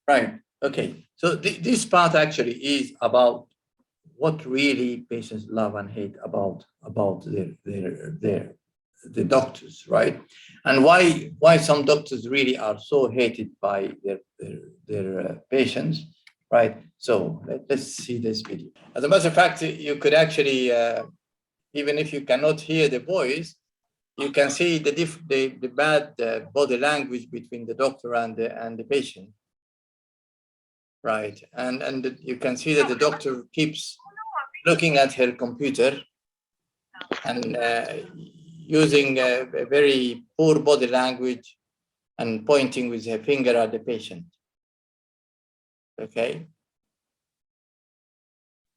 Right. Okay. So this part actually is about what really patients love and hate about the doctors, right? And why some doctors really are so hated by their patients, right? So let's see this video. As a matter of fact, you could actually, even if you cannot hear the voice, you can see the bad body language between the doctor and the patient. Right, and you can see that the doctor keeps looking at her computer and using a very poor body language and pointing with her finger at the patient. Okay,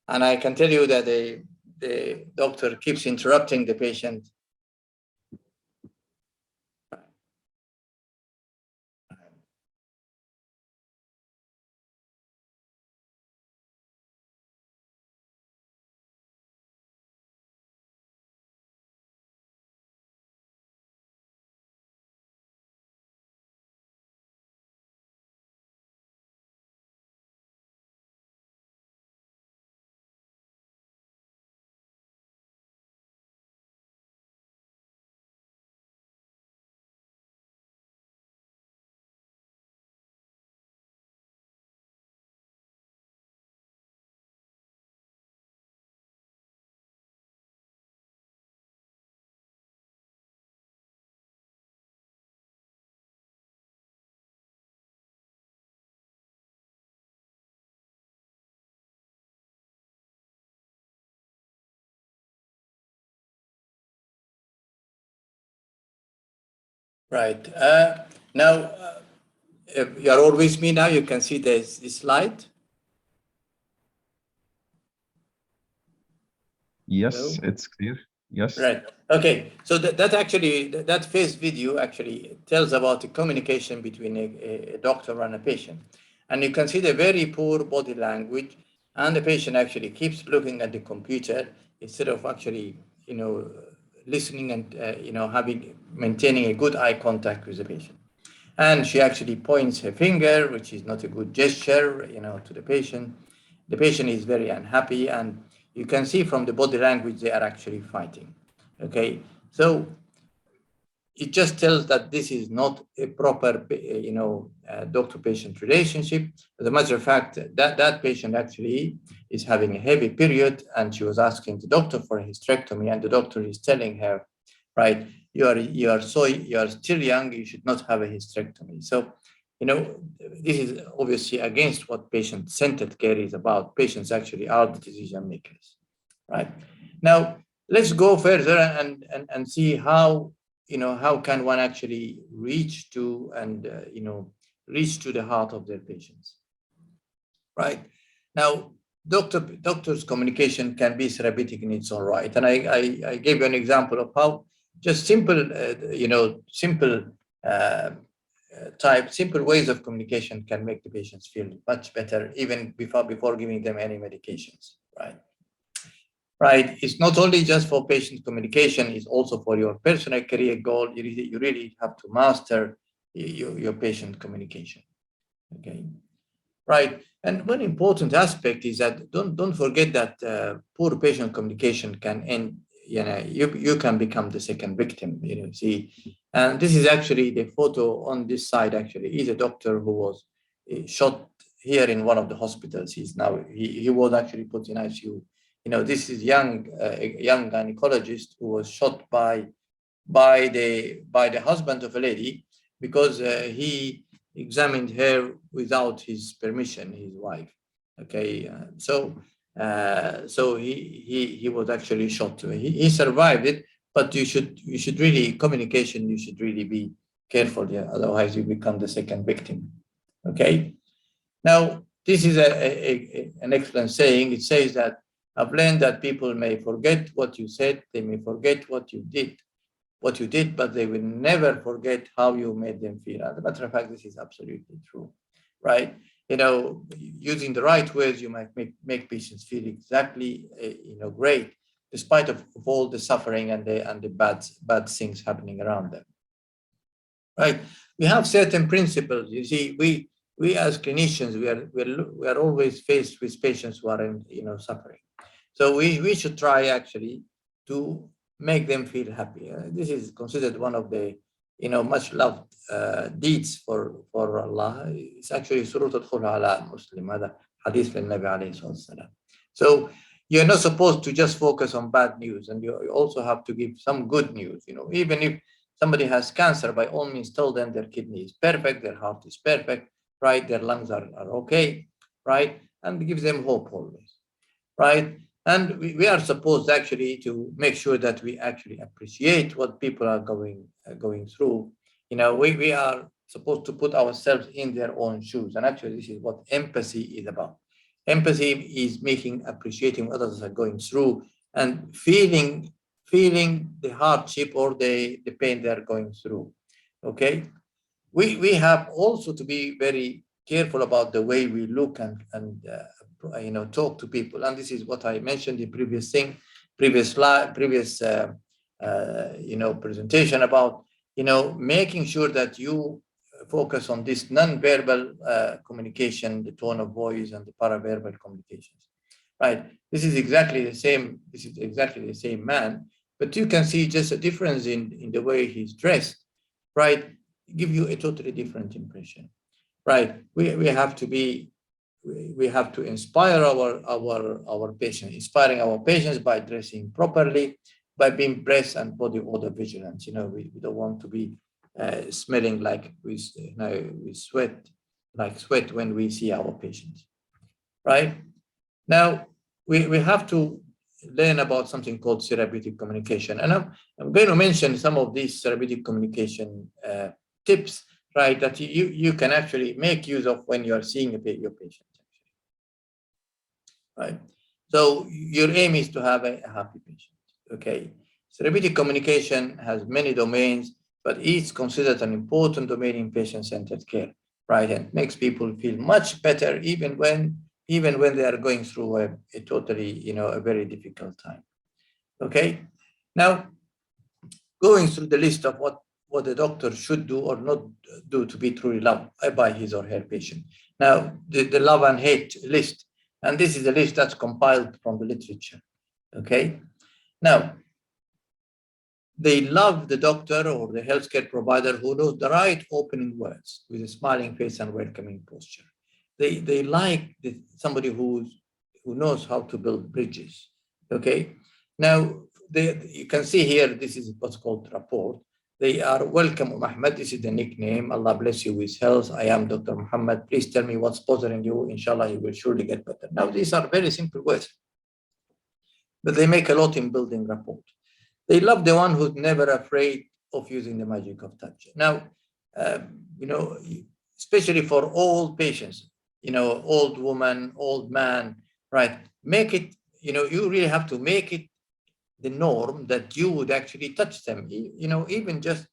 and I can tell you that the doctor keeps interrupting the patient. Right. Now, you're all with me now. You can see this slide. Yes, Hello? it's clear. Yes. Right. Okay. So that first video actually tells about the communication between a doctor and a patient. And you can see the very poor body language, and the patient actually keeps looking at the computer instead of actually, listening and, maintaining a good eye contact with the patient. And she actually points her finger, which is not a good gesture, to the patient. The patient is very unhappy, and you can see from the body language they are actually fighting. Okay, so it just tells that this is not a proper, doctor-patient relationship. As a matter of fact, that patient actually is having a heavy period, and she was asking the doctor for a hysterectomy, and the doctor is telling her, right, you are still young, you should not have a hysterectomy. So, this is obviously against what patient-centered care is about. Patients actually are the decision makers, right? Now, let's go further and see how can one actually reach to the heart of their patients, right? Now, doctors' communication can be therapeutic in its own right, and I gave you an example of how just simple simple ways of communication can make the patients feel much better even before giving them any medications, right? Right. It's not only just for patient communication, it's also for your personal career goal. You really have to master your patient communication. Okay. Right. And one important aspect is that don't forget that poor patient communication can end, you can become the second victim, see. And this is actually the photo on this side actually is a doctor who was shot here in one of the hospitals. He was actually put in ICU. This is a young gynecologist who was shot by the husband of a lady because he examined her without his permission, his wife. Okay, so he was actually shot. He survived it, but you should really communication. You should really be careful, yeah. Otherwise, you become the second victim. Okay. Now, this is an excellent saying. It says that I've learned that people may forget what you said, they may forget what you did, but they will never forget how you made them feel. As a matter of fact, this is absolutely true, right? Using the right words, you might make patients feel exactly, great, despite of all the suffering and the bad things happening around them, right? We have certain principles. You see, we as clinicians, we are always faced with patients who are in, suffering. So we should try actually to make them feel happy. This is considered one of the much loved deeds for Allah. It's actually surah al ala Muslim. هذا حديث للنبي عليه الصلاة والسلام. So you're not supposed to just focus on bad news, and you also have to give some good news. Even if somebody has cancer, by all means tell them their kidney is perfect, their heart is perfect, right? Their lungs are okay, right? And gives them hope always, right? And we are supposed actually to make sure that we actually appreciate what people are going through. We are supposed to put ourselves in their own shoes. And actually, this is what empathy is about. Empathy is appreciating what others are going through and feeling the hardship or the pain they're going through. Okay. We have also to be very careful about the way we look and talk to people. And this is what I mentioned in previous slide, previous presentation about making sure that you focus on this non-verbal communication, the tone of voice, and the paraverbal communications. Right. This is exactly the same. This is exactly the same man, but you can see just a difference in the way he's dressed. Right. Give you a totally different impression, right? We have to inspire our patients, inspiring our patients by dressing properly, by being breath and body odor vigilant. We don't want to be smelling like we sweat, like sweat when we see our patients, right? Now we have to learn about something called therapeutic communication, and I'm going to mention some of these therapeutic communication tips, right, that you can actually make use of when you are seeing your patient, right? So your aim is to have a happy patient, okay? Therapeutic communication has many domains, but each considered an important domain in patient-centered care, right? And makes people feel much better even when they are going through a totally, a very difficult time, okay? Now, going through the list of what the doctor should do or not do to be truly loved by his or her patient. Now, the love and hate list, and this is a list that's compiled from the literature, okay? Now, they love the doctor or the healthcare provider who knows the right opening words with a smiling face and welcoming posture. They like somebody who knows how to build bridges, okay? Now, you can see here, this is what's called rapport. They are welcome, Muhammad. This is the nickname. Allah bless you with health. I am Dr. Muhammad. Please tell me what's bothering you. Inshallah, you will surely get better. Now, these are very simple words, but they make a lot in building rapport. They love the one who's never afraid of using the magic of touch. Now, especially for old patients, old woman, old man, right? Make it, you really have to make it the norm that you would actually touch them, even just,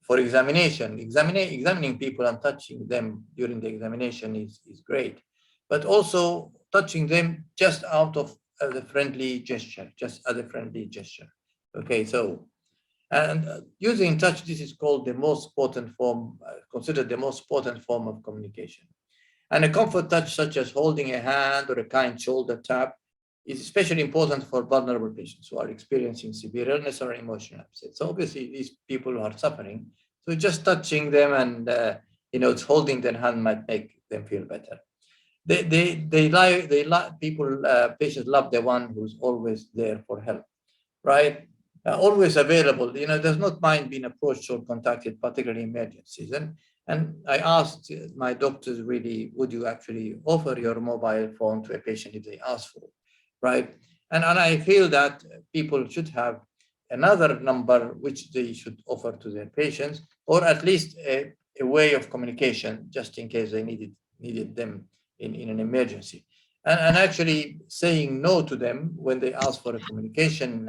for examining people and touching them during the examination is great, but also touching them just out of the friendly gesture, Okay, so, and using touch, this is called the most potent form, considered the most potent form of communication. And a comfort touch, such as holding a hand or a kind shoulder tap, is especially important for vulnerable patients who are experiencing severe illness or emotional upset. So obviously, these people who are suffering, so just touching them and it's holding their hand might make them feel better. Patients love the one who's always there for help, right? Always available, does not mind being approached or contacted, particularly emergencies. And I asked my doctors, really, would you actually offer your mobile phone to a patient if they ask for it, right? And I feel that people should have another number which they should offer to their patients, or at least a way of communication, just in case they needed them in an emergency. And actually saying no to them when they ask for a communication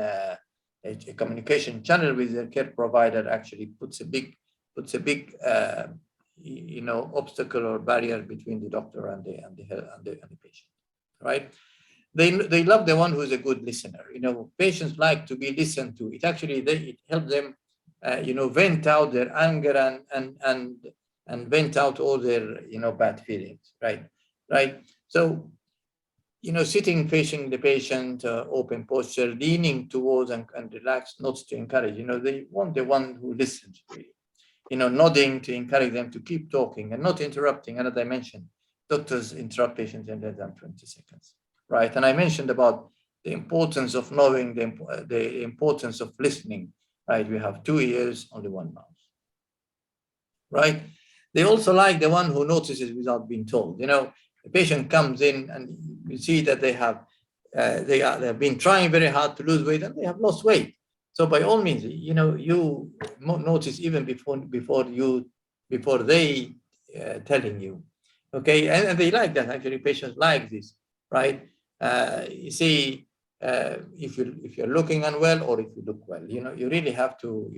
channel with their care provider actually puts a big obstacle or barrier between the doctor and the patient, right? They love the one who is a good listener. Patients like to be listened to. It helps them vent out their anger and and vent out all their, bad feelings, right? Right. So, sitting facing the patient, open posture, leaning towards and relaxed, not to encourage. They want the one who listens, really. Nodding to encourage them to keep talking and not interrupting. And as I mentioned, doctors interrupt patients in less than 20 seconds, right? And I mentioned about the importance of knowing, the importance of listening, right? We have 2 ears, only one mouth, right? They also like the one who notices without being told. The patient comes in and you see that they have been trying very hard to lose weight and they have lost weight. So by all means, you notice even before they telling you, okay, and they like that. Actually, patients like this, right? You see, if you're looking unwell or if you look well, you really have to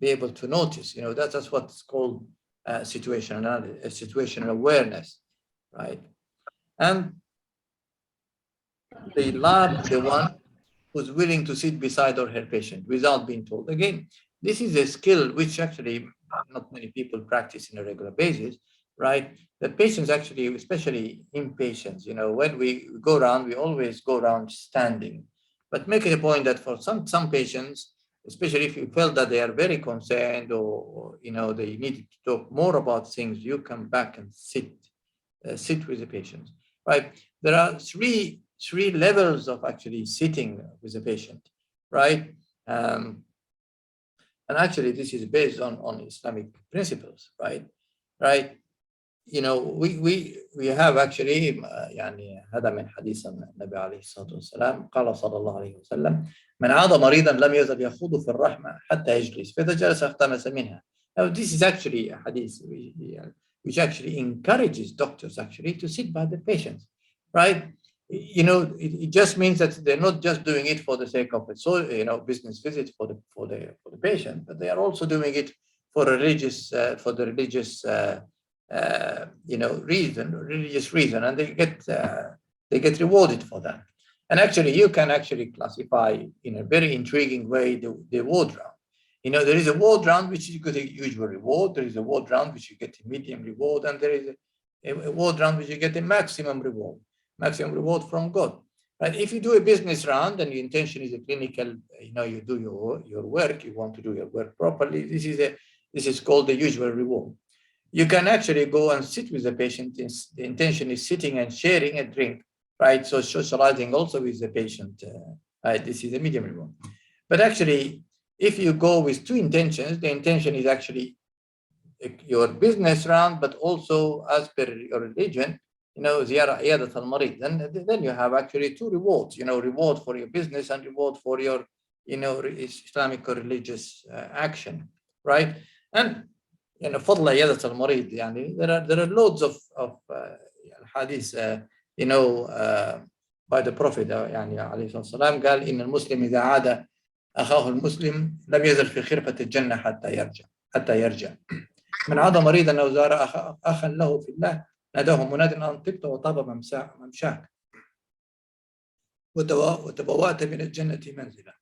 be able to notice. That's what's called situational awareness, right? And they love the one who's willing to sit beside or her patient without being told. Again, this is a skill which actually not many people practice on a regular basis, right? That patients actually, especially inpatients, when we go around, we always go around standing. But make it a point that for some patients, especially if you felt that they are very concerned or they need to talk more about things, you come back and sit with the patient, right? There are three levels of actually sitting with a patient, right? And actually, this is based on Islamic principles, right? Right? We have actually يعني هذا من حديث النبي عليه الصلاة والسلام قال صلى الله عليه وسلم من عاد مريضا لم يزل يخوض في الرحمة حتى يجلس فإذا جلس اختمس منها. Now this is actually a hadith which actually encourages doctors actually to sit by the patients, right? It just means that they're not just doing it for the sake of a business visit for the patient, but they are also doing it for the religious religious reason, and they get rewarded for that. And actually, you can actually classify in a very intriguing way the ward round. There is a ward round which you get a usual reward. There is a ward round which you get a medium reward, and there is a ward round which you get a maximum reward from God. Right? If you do a business round and your intention is a clinical, you do your work, you want to do your work properly. This is called the usual reward. You can actually go and sit with the patient. The intention is sitting and sharing a drink, right? So socializing also with the patient. Right? This is a medium reward. But actually, if you go with two intentions, the intention is actually your business round, but also as per your religion, زيارة عيادة المريض. Then you have actually two rewards, reward for your business and reward for your, Islamic or religious action, right? And فضل عيادة المريض يعني there are loads of hadith by the Prophet يعني عليه الصلاة والسلام قال إن المسلم إذا عاد أخاه المسلم لم يزل في خرفة الجنة حتى يرجع من عاد مريضا أو زار أخا له في الله ناداه مناد أن طبت وطاب ممشاك وتبوأت من الجنة منزلا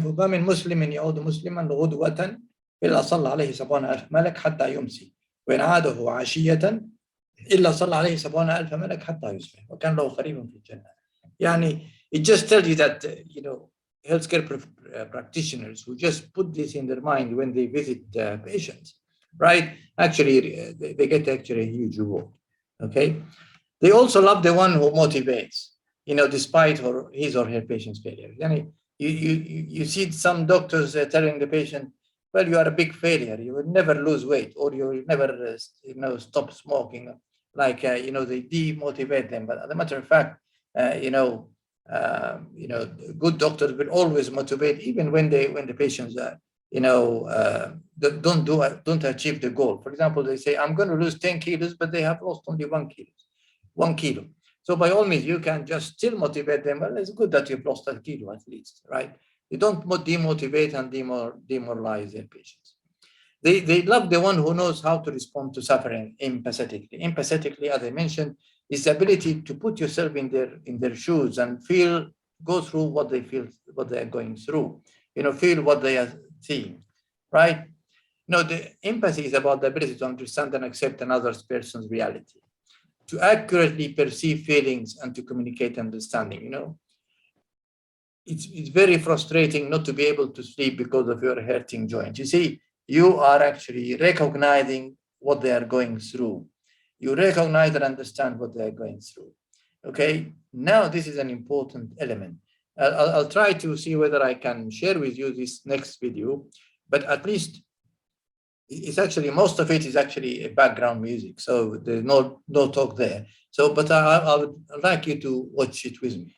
وما من مسلم يعود مسلما غدوة إلا صلى عليه 70,000 ملك حتى يمسي وإن عاده عشية إلا صلى عليه 70,000 ملك حتى يصبح وكان له خريف في الجنة. يعني it just tells you that healthcare practitioners who just put this in their mind when they visit patients, right? Actually, they get actually a huge reward. Okay, they also love the one who motivates, despite his or her patient's failure. Yani, you see some doctors telling the patient, well, you are a big failure. You will never lose weight, or you will never, stop smoking. Like, they demotivate them. But as a matter of fact, good doctors will always motivate, even when the patients, don't achieve the goal. For example, they say, I'm going to lose 10 kilos, but they have lost only 1 kilo. So by all means, you can just still motivate them. Well, it's good that you've lost a kilo at least, right? You don't demotivate and demoralize their patients. They love the one who knows how to respond to suffering empathetically. Empathetically, as I mentioned, is the ability to put yourself in their shoes and go through what they feel, what they are going through, feel what they are seeing, right? No, the empathy is about the ability to understand and accept another person's reality, to accurately perceive feelings and to communicate understanding. It's very frustrating not to be able to sleep because of your hurting joint. You see, you are actually recognizing what they are going through. You recognize and understand what they are going through. Okay, now this is an important element. I'll try to see whether I can share with you this next video, but at least it's actually, most of it is actually background music, so there's no talk there. So, but I would like you to watch it with me.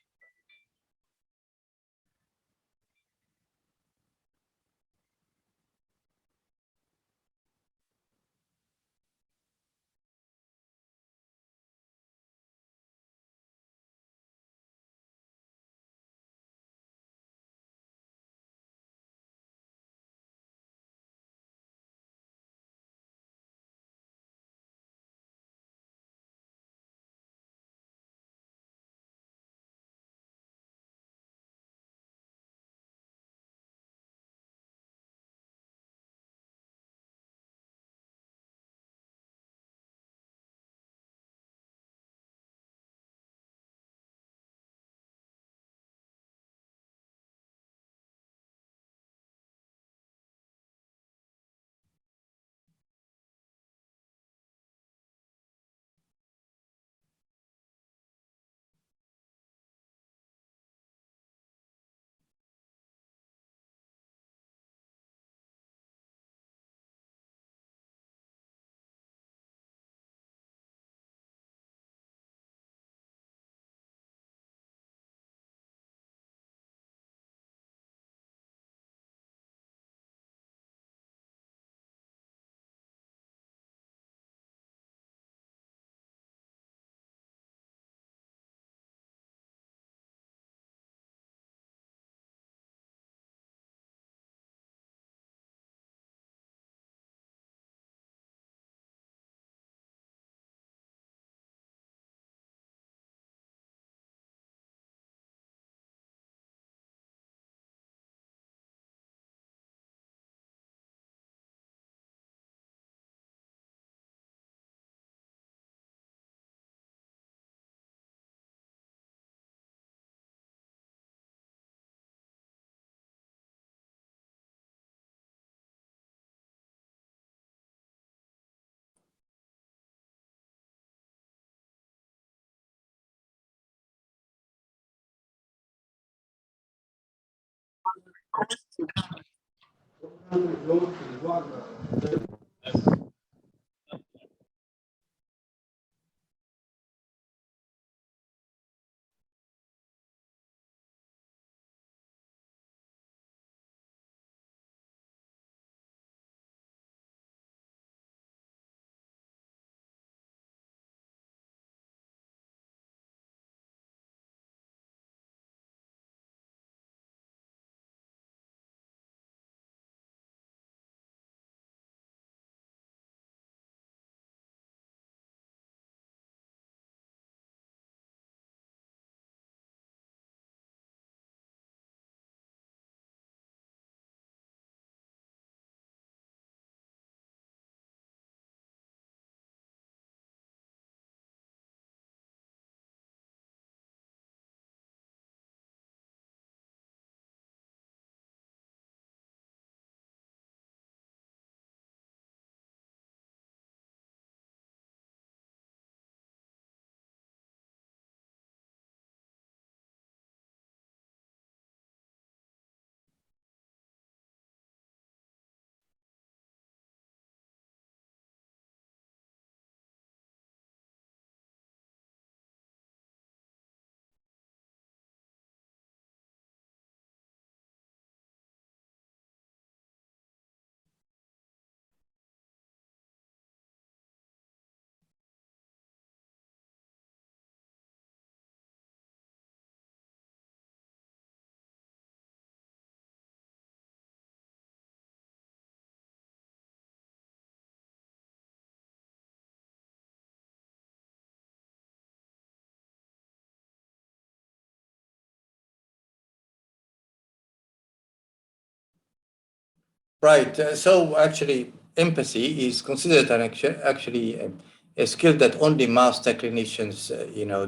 Right. So actually, empathy is considered actually a skill that only master clinicians,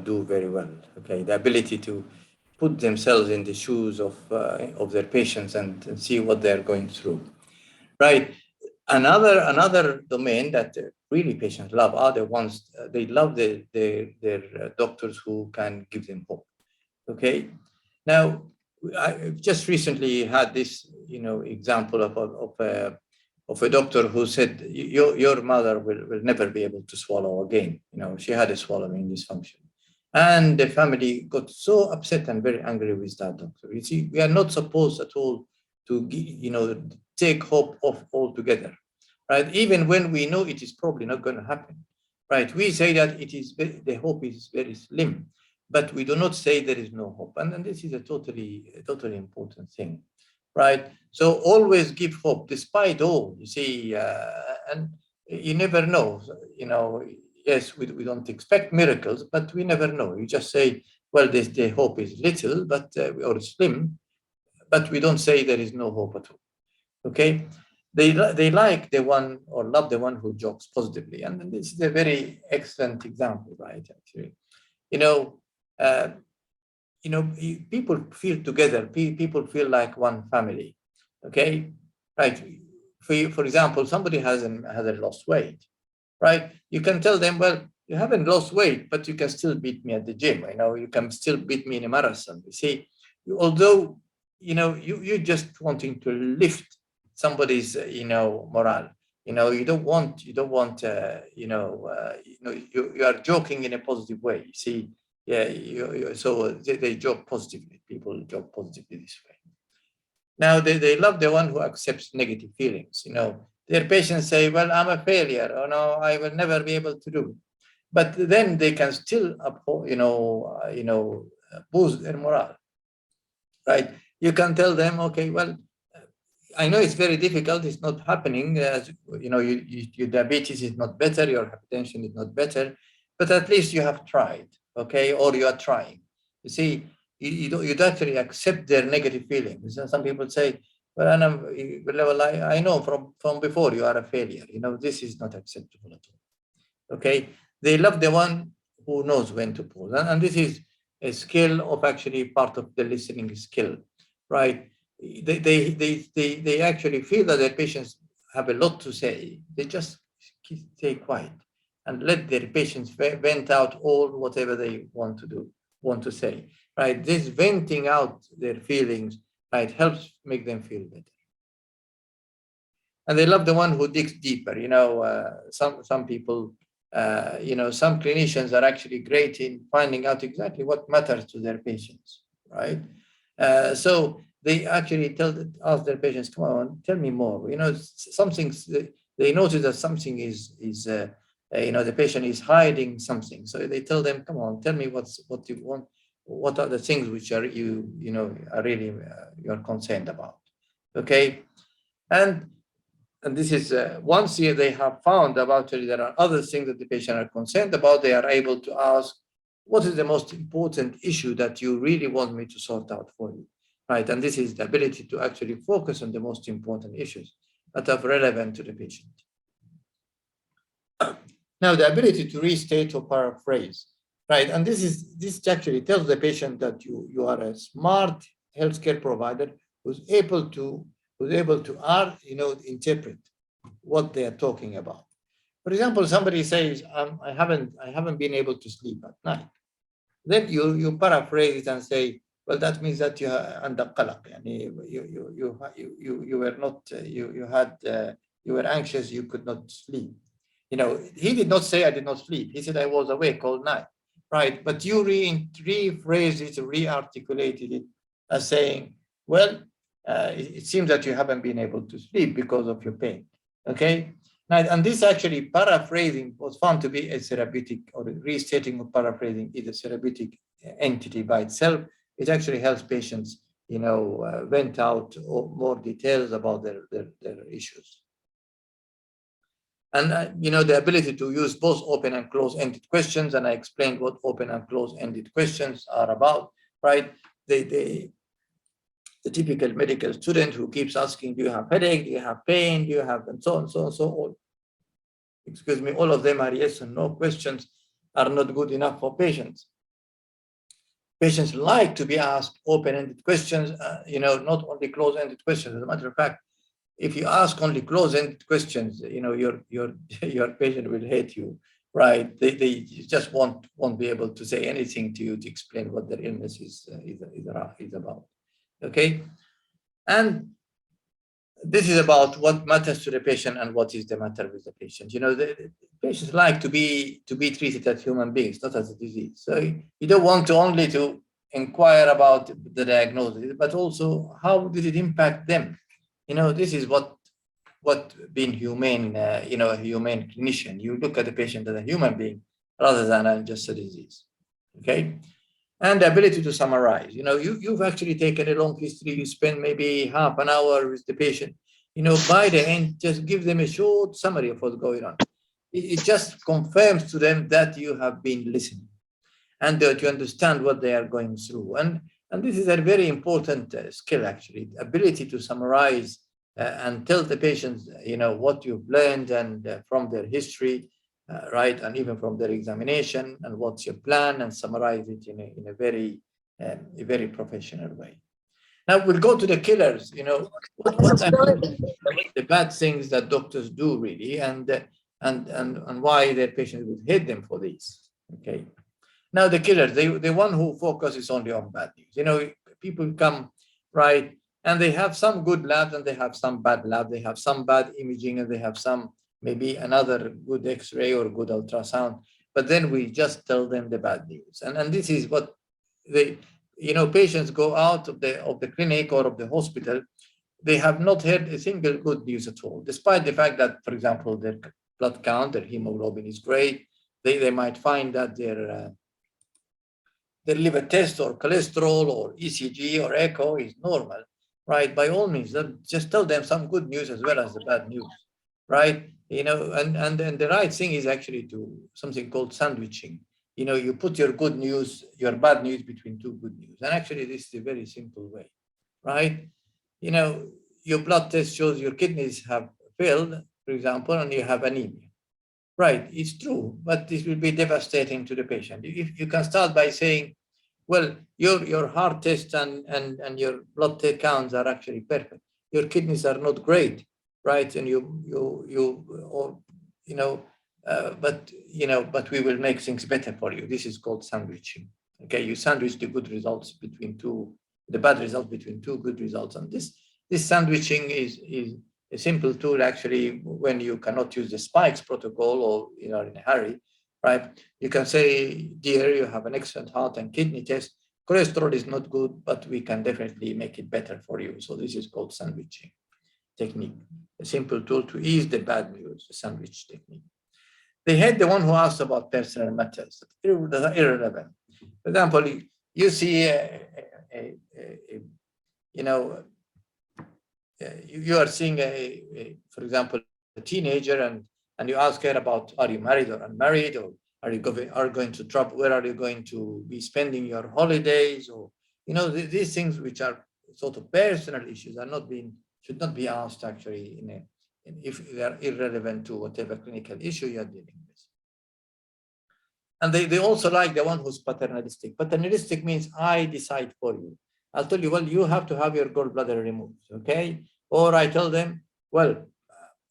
do very well. Okay, the ability to put themselves in the shoes of their patients and see what they're going through. Right. Another domain that really patients love are the ones they love their doctors who can give them hope. Okay. Now, I just recently had this, example of a doctor who said, your mother will never be able to swallow again. She had a swallowing dysfunction. And the family got so upset and very angry with that doctor. You see, we are not supposed at all to, take hope off altogether, right? Even when we know it is probably not going to happen, right? We say that the hope is very slim, but we do not say there is no hope. And this is a totally important thing, right? So always give hope despite all, you see, and you never know, yes, we don't expect miracles, but we never know. You just say, well, the hope is little, but or slim, but we don't say there is no hope at all. Okay, they like the one or love the one who jokes positively, and this is a very excellent example, right? Actually, you know, uh, people feel together. People feel like one family. Okay, right? For example, somebody hasn't lost weight, right? You can tell them, well, you haven't lost weight, but you can still beat me at the gym. You can still beat me in a marathon. You see, although you're just wanting to lift somebody's morale. You don't want you are joking in a positive way. You see, yeah, so they joke positively. People joke positively this way. Now they love the one who accepts negative feelings. Their patients say, well, I'm a failure, or no, I will never be able to do it. But then they can still boost their morale, right? You can tell them, okay, well, I know it's very difficult. It's not happening. As your diabetes is not better. Your hypertension is not better, but at least you have tried, okay, or you are trying. You see, you don't actually accept their negative feelings. Some people say, "Well, well, I know from before you are a failure. This is not acceptable at all." Okay, they love the one who knows when to pause, and this is a skill of actually part of the listening skill, right? They actually feel that their patients have a lot to say. They just stay quiet and let their patients vent out all whatever they want to say, right? This venting out their feelings, right, helps make them feel better. And they love the one who digs deeper. Some people, some clinicians are actually great in finding out exactly what matters to their patients, right? So they actually ask their patients, "Come on, tell me more." Something they notice that something is the patient is hiding something. So they tell them, "Come on, tell me what you want. What are the things which are are really you're concerned about?" Okay, and this is once they have found about it, there are other things that the patient are concerned about, they are able to ask, what is the most important issue that you really want me to sort out for you, right? And this is the ability to actually focus on the most important issues that are relevant to the patient. Now, the ability to restate or paraphrase, right? And this actually tells the patient that you are a smart healthcare provider who's able to interpret what they are talking about. For example, somebody says, I haven't been able to sleep at night. Then you paraphrase it and say, well, that means that you are under qalaq. You were not you were anxious, you could not sleep. He did not say I did not sleep. He said I was awake all night, right? But you rephrased it, re-articulated it as saying, well, it seems that you haven't been able to sleep because of your pain. Okay. Now, and this actually paraphrasing was found to be a therapeutic, or restating or paraphrasing is a therapeutic entity by itself. It actually helps patients, vent out more details about their issues. And the ability to use both open and close-ended questions, and I explained what open and close-ended questions are about, right? They the typical medical student who keeps asking, do you have headache, do you have pain, do you have, and so on, so on, so on. Excuse me, all of them are yes and no questions, are not good enough for patients. Patients like to be asked open-ended questions, not only close-ended questions. As a matter of fact, if you ask only close-ended questions, your patient will hate you, right? They just won't be able to say anything to you to explain what their illness is about. Okay, and this is about what matters to the patient and what is the matter with the patient. The patients like to be treated as human beings, not as a disease. So you don't want to only to inquire about the diagnosis, but also how did it impact them. This is what being humane, a humane clinician. You look at the patient as a human being rather than just a disease. Okay. And the ability to summarize. You've actually taken a long history. You spend maybe half an hour with the patient. By the end, just give them a short summary of what's going on. It just confirms to them that you have been listening and that you understand what they are going through. And this is a very important skill, actually, the ability to summarize and tell the patients, what you've learned and from their history, right, and even from their examination, and what's your plan, and summarize it in a very professional way. Now we'll go to the killers. What actually the bad things that doctors do really, and why their patients would hate them for these. Okay. Now the killers, the one who focuses only on bad news. People come, right, and they have some good labs and they have some bad labs. They have some bad imaging and they have some maybe another good X-ray or good ultrasound. But then we just tell them the bad news, and this is what patients go out of the clinic or of the hospital. They have not heard a single good news at all, despite the fact that, for example, their blood count, their hemoglobin is great. They might find that their liver test or cholesterol or ECG or echo is normal, right? By all means, just tell them some good news as well as the bad news, right? And the right thing is actually to something called sandwiching. You put your good news, your bad news between two good news. And actually, this is a very simple way, right? Your blood test shows your kidneys have failed, for example, and you have anemia. Right, it's true, but this will be devastating to the patient. If you can start by saying, well, your heart test and your blood test counts are actually perfect. Your kidneys are not great, right? And but we will make things better for you. This is called sandwiching. Okay, you sandwich the good results the bad results between two good results, and this sandwiching is a simple tool, actually, when you cannot use the spikes protocol or in a hurry, right? You can say, dear, you have an excellent heart and kidney test. Cholesterol is not good, but we can definitely make it better for you. So this is called sandwiching technique, a simple tool to ease the bad news, the sandwich technique. They hate the one who asks about personal matters, irrelevant. For example, you see you are seeing for example, a teenager, and you ask her about, are you married or unmarried, or are you going to travel? Where are you going to be spending your holidays? Or these things which are sort of personal issues should not be asked actually if they are irrelevant to whatever clinical issue you are dealing with. And they also like the one who's paternalistic. Paternalistic means I decide for you. I'll tell you, well, you have to have your gallbladder removed, okay? Or I tell them, well,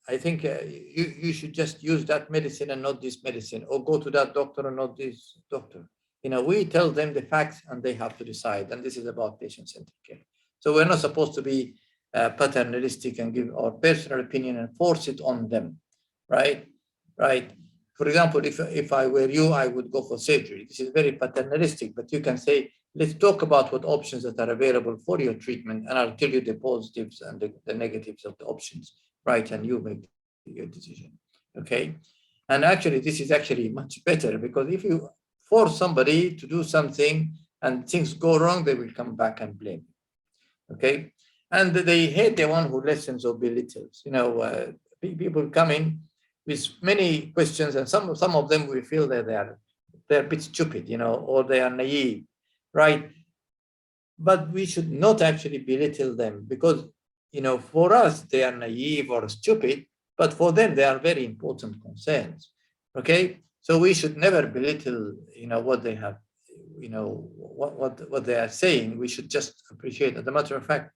I think you should just use that medicine and not this medicine, or go to that doctor and not this doctor. We tell them the facts and they have to decide. And this is about patient-centered care. So we're not supposed to be paternalistic and give our personal opinion and force it on them, right? Right. For example, if I were you, I would go for surgery. This is very paternalistic, but you can say, let's talk about what options that are available for your treatment, and I'll tell you the positives and the negatives of the options, right? And you make your decision, okay? And actually, this is actually much better, because if you force somebody to do something and things go wrong, they will come back and blame you, okay? And they hate the one who listens or belittles. People come in with many questions, and some of them we feel that they're a bit stupid, or they are naive, right? but we should not actually belittle them because, for us, they are naive or stupid, but for them, they are very important concerns. Okay. So we should never belittle, what they have, what they are saying. We should just appreciate. As a matter of fact,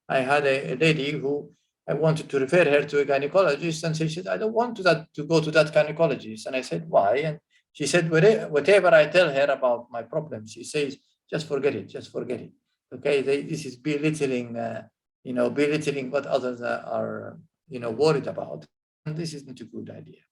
I had a lady who I wanted to refer her to a gynecologist, and she said, I don't want to go to that gynecologist. And I said, why? And she said, whatever I tell her about my problem, she says, just forget it, just forget it. Okay, this is belittling, belittling what others are, worried about. And this is not a good idea.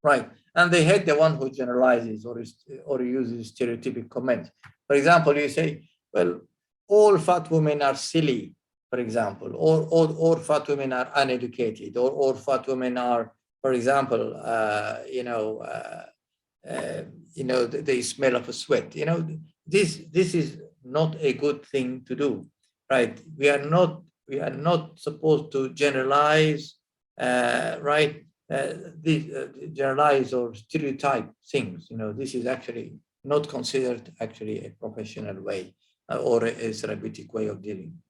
Right. And they hate the one who generalizes or uses stereotypic comments. For example, you say, well, all fat women are silly, for example, or fat women are uneducated, or fat women are, for example, they smell of a sweat. This is not a good thing to do, right? We are not supposed to generalize, right? These generalize or stereotype things. This is actually not considered actually a professional way or a therapeutic way of dealing,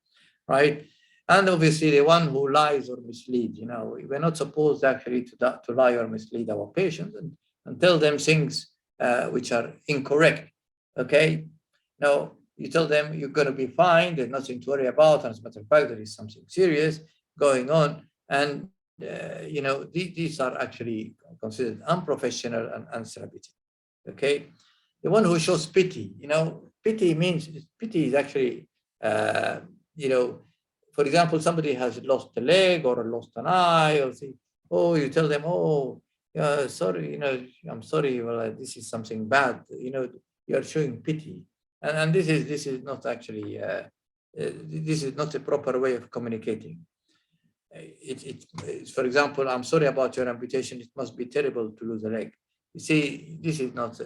right? And obviously, the one who lies or misleads, we're not supposed actually to lie or mislead our patients and tell them things which are incorrect. Okay, now you tell them you're going to be fine. There's nothing to worry about. And as a matter of fact, there is something serious going on, and these are actually considered unprofessional and untherapeutic. Okay, the one who shows pity, pity is actually, for example, somebody has lost a leg or lost an eye, or say, oh, you tell them, oh, sorry, I'm sorry, well, this is something bad, you're showing pity, and this is not actually, this is not a proper way of communicating. For example, I'm sorry about your amputation. It must be terrible to lose a leg. You see, this is not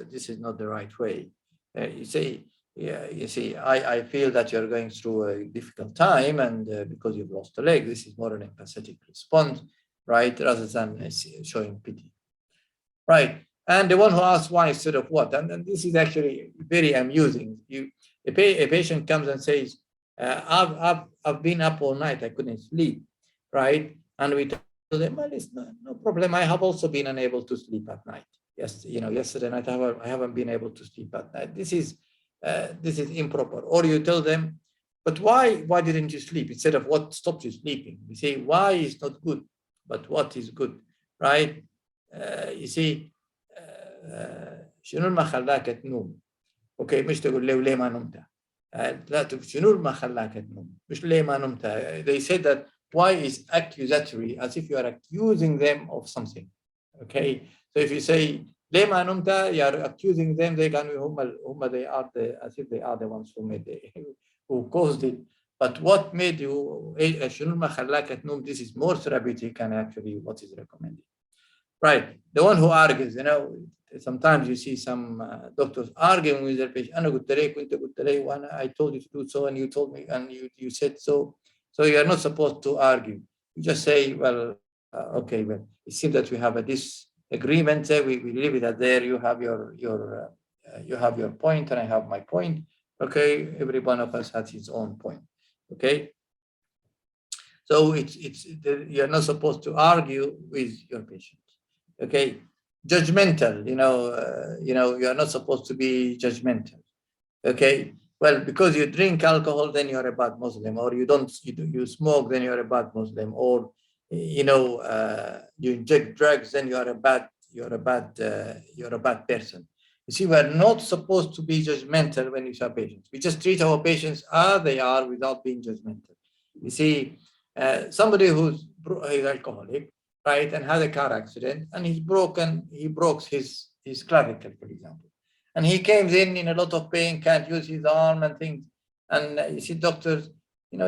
the right way. You say, yeah, you see, I feel that you're going through a difficult time, and because you've lost a leg, this is more an empathetic response, right, rather than showing pity, right? And the one who asks why instead of what, and this is actually very amusing. A patient comes and says, I've been up all night, I couldn't sleep, right? And we tell them, well, it's no problem. I have also been unable to sleep at night. Yes, yesterday night I haven't been able to sleep at night. This is improper. Or you tell them, but why didn't you sleep? Instead of what stopped you sleeping, we say why is not good, but what is good, right? You see, شنو ما خلاك تنوم؟ اوكي مش تقول ليه ما نمت؟ لا شنو ما خلاك تنوم؟ مش ليه ما نمت؟ They said that why is accusatory, as if you are accusing them of something. Okay, so if you say ليه ما نمت, you are accusing them. They can هم they are as if they are the ones who caused it. But what made you شنو ما خلاك تنوم? This is more therapeutic and actually what is recommended. Right, the one who argues, sometimes you see some doctors arguing with their patient. أنا قلت لك وأنت قلت لي وأنا I told you to do so and you told me and you said so. So you are not supposed to argue. You just say, well, okay, well, it seems that we have a disagreement. We leave it at there. You have your point and I have my point. Okay, every one of us has his own point. Okay. So you're not supposed to argue with your patient. Okay, judgmental. You are not supposed to be judgmental. Okay, well, because you drink alcohol, then you're a bad Muslim, or you smoke, then you're a bad Muslim, or you inject drugs, then you're a bad person. You see, we're not supposed to be judgmental when we see patients. We just treat our patients as they are without being judgmental. You see, somebody who's alcoholic, right, and had a car accident, and he broke his clavicle, for example, and he came in a lot of pain, can't use his arm and things, and you see doctors,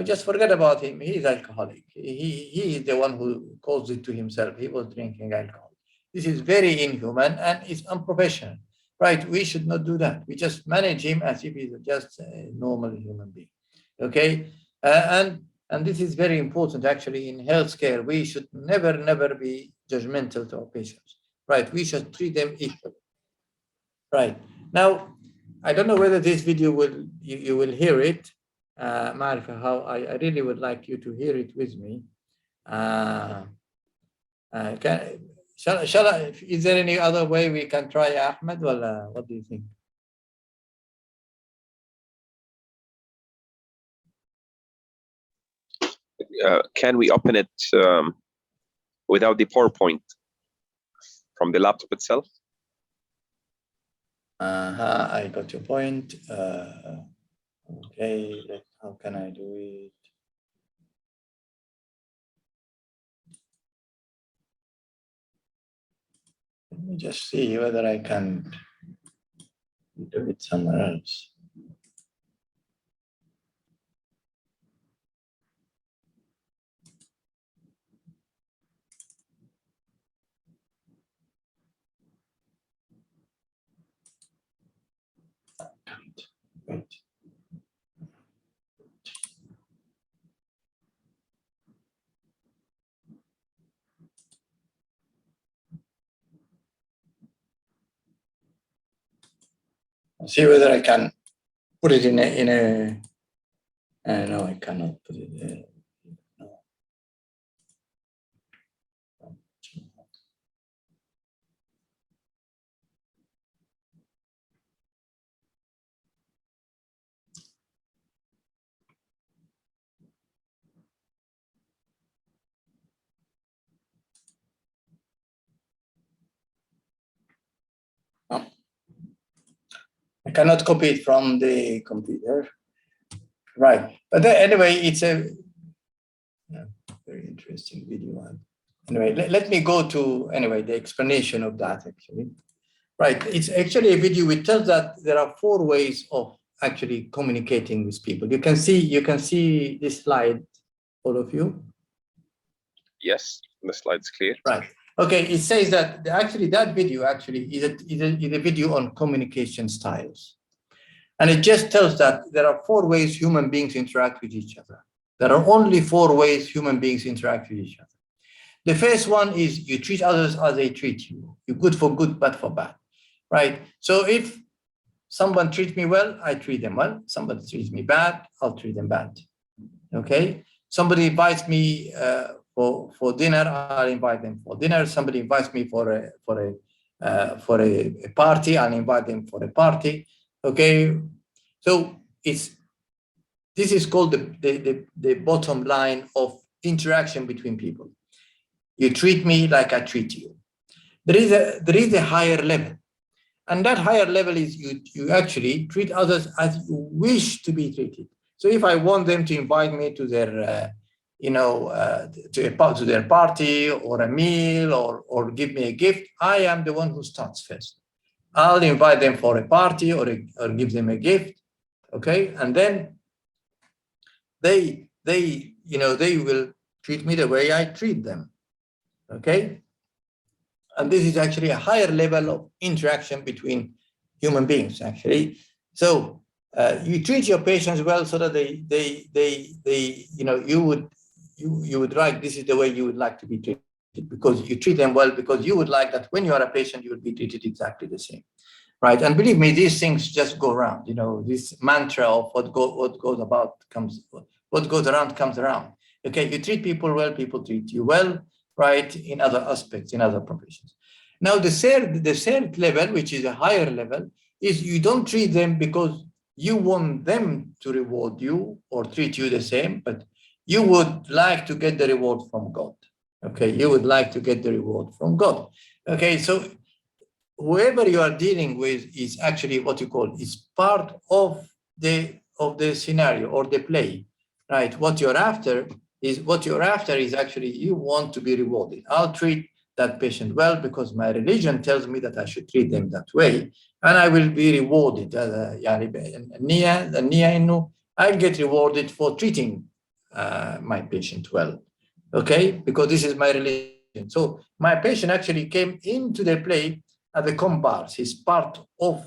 just forget about him. He is alcoholic. He is the one who caused it to himself. He was drinking alcohol. This is very inhuman and it's unprofessional, right? We should not do that. We just manage him as if he's just a normal human being. Okay, and this is very important actually in healthcare. We should never be judgmental to our patients, right? We should treat them equally, right? Now, I don't know whether this video you will hear it. Marifa, how I really would like you to hear it with me. Can, shall I, is there any other way we can try, Ahmed? Well, what do you think? Can we open it without the PowerPoint from the laptop itself? I got your point. Okay, how can I do it? Let me just see whether I can do it somewhere else. Wait. I'll see whether I can put it in a no, I cannot put it there. No. No. I cannot copy it from the computer. Right. But anyway, it's a very interesting video. Anyway, let me go to, anyway, the explanation of that actually. Right. It's actually a video which tells that there are 4 ways of actually communicating with people. You can see this slide, all of you. Yes, the slide's clear. Right. Okay. It says that actually that video actually is a video on communication styles. And it just tells that there are 4 ways human beings interact with each other. There are only 4 ways human beings interact with each other. The first one is you treat others as they treat you. You're good for good, bad for bad, right? So if someone treats me well, I treat them well. Somebody treats me bad, I'll treat them bad, okay? Somebody invites me for dinner, I'll invite them for dinner. Somebody invites me for a party, I'll invite them for a party. Okay, so this is called the bottom line of interaction between people. You treat me like I treat you. There is a higher level, and that higher level is you actually treat others as you wish to be treated. So if I want them to invite me to their to their party or a meal or give me a gift, I am the one who starts first. I'll invite them for a party or give them a gift, okay? And then they will treat me the way I treat them, okay? And this is actually a higher level of interaction between human beings, actually. So you treat your patients well so that you would like, this is the way you would like to be treated, because you treat them well, because you would like that when you are a patient, you would be treated exactly the same, right? And believe me, these things just go around. This mantra of what goes around comes around. Okay, you treat people well, people treat you well, right? In other aspects, in other professions. Now, the third level, which is a higher level, is you don't treat them because you want them to reward you or treat you the same, but you would like to get the reward from God. Okay, you would like to get the reward from God. Okay, so whoever you are dealing with is actually what you call is part of the scenario or the play, right? What you're after is actually you want to be rewarded. I'll treat that patient well because my religion tells me that I should treat them that way, and I will be rewarded. I'll get rewarded for treating my patient well, okay? Because this is my religion. So my patient actually came into the play as a comparse. He's part of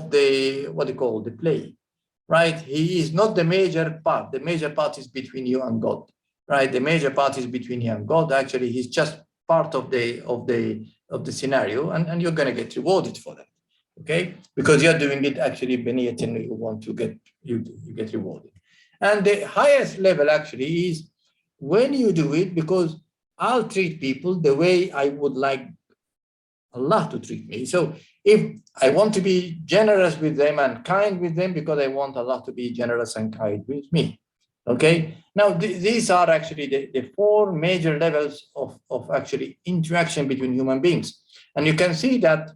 the the play, right? He is not the major part. The major part is between you and God, right? The major part is between you and God. Actually, he's just part of the scenario, and you're going to get rewarded for that. okay? Because you're doing it actually beneath and you want to get, you get rewarded. And the highest level actually is when you do it because I'll treat people the way I would like Allah to treat me. So if I want to be generous with them and kind with them because I want Allah to be generous and kind with me. Okay. Now these are actually the four major levels of actually interaction between human beings. And you can see that,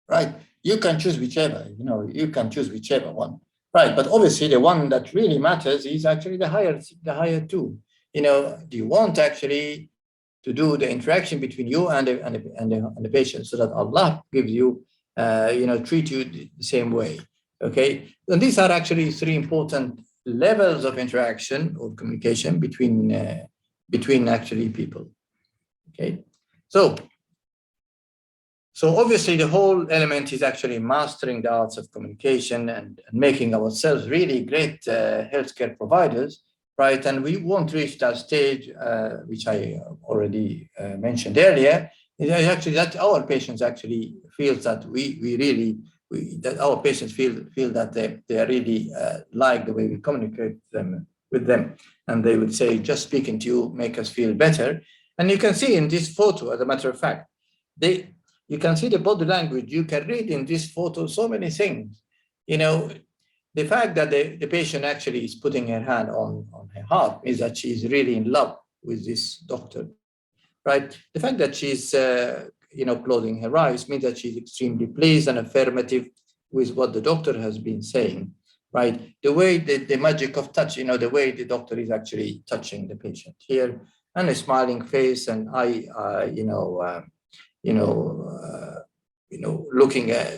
right? You can choose whichever, you can choose whichever one. Right. But obviously the one that really matters is actually the higher two. Do you want actually to do the interaction between you and the patient so that Allah gives you, treat you the same way. Okay. And these are actually three important levels of interaction or communication between actually people. Okay. So obviously the whole element is actually mastering the arts of communication and making ourselves really great healthcare providers, right? And we won't reach that stage, which I already mentioned earlier, is actually that our patients actually feel that that our patients feel that they really like the way we communicate with them. And they would say, just speaking to you make us feel better. And you can see in this photo, as a matter of fact, you can see the body language. You can read in this photo so many things. The fact that the patient actually is putting her hand on her heart means that she is really in love with this doctor, right? The fact that she's, closing her eyes means that she's extremely pleased and affirmative with what the doctor has been saying, right? The way the magic of touch, the way the doctor is actually touching the patient here, and a smiling face and eye,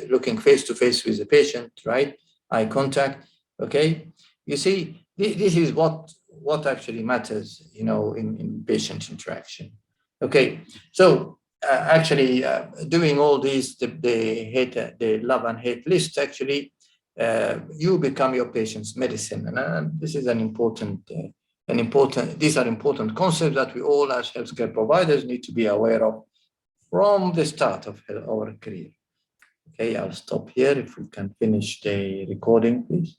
looking face to face with the patient, right? Eye contact. Okay, you see, this is what actually matters, in patient interaction. Okay, so actually, doing all these, the love and hate list, actually, you become your patient's medicine, and this is an important. These are important concepts that we all as healthcare providers need to be aware of from the start of our career. Okay, I'll stop here if we can finish the recording, please.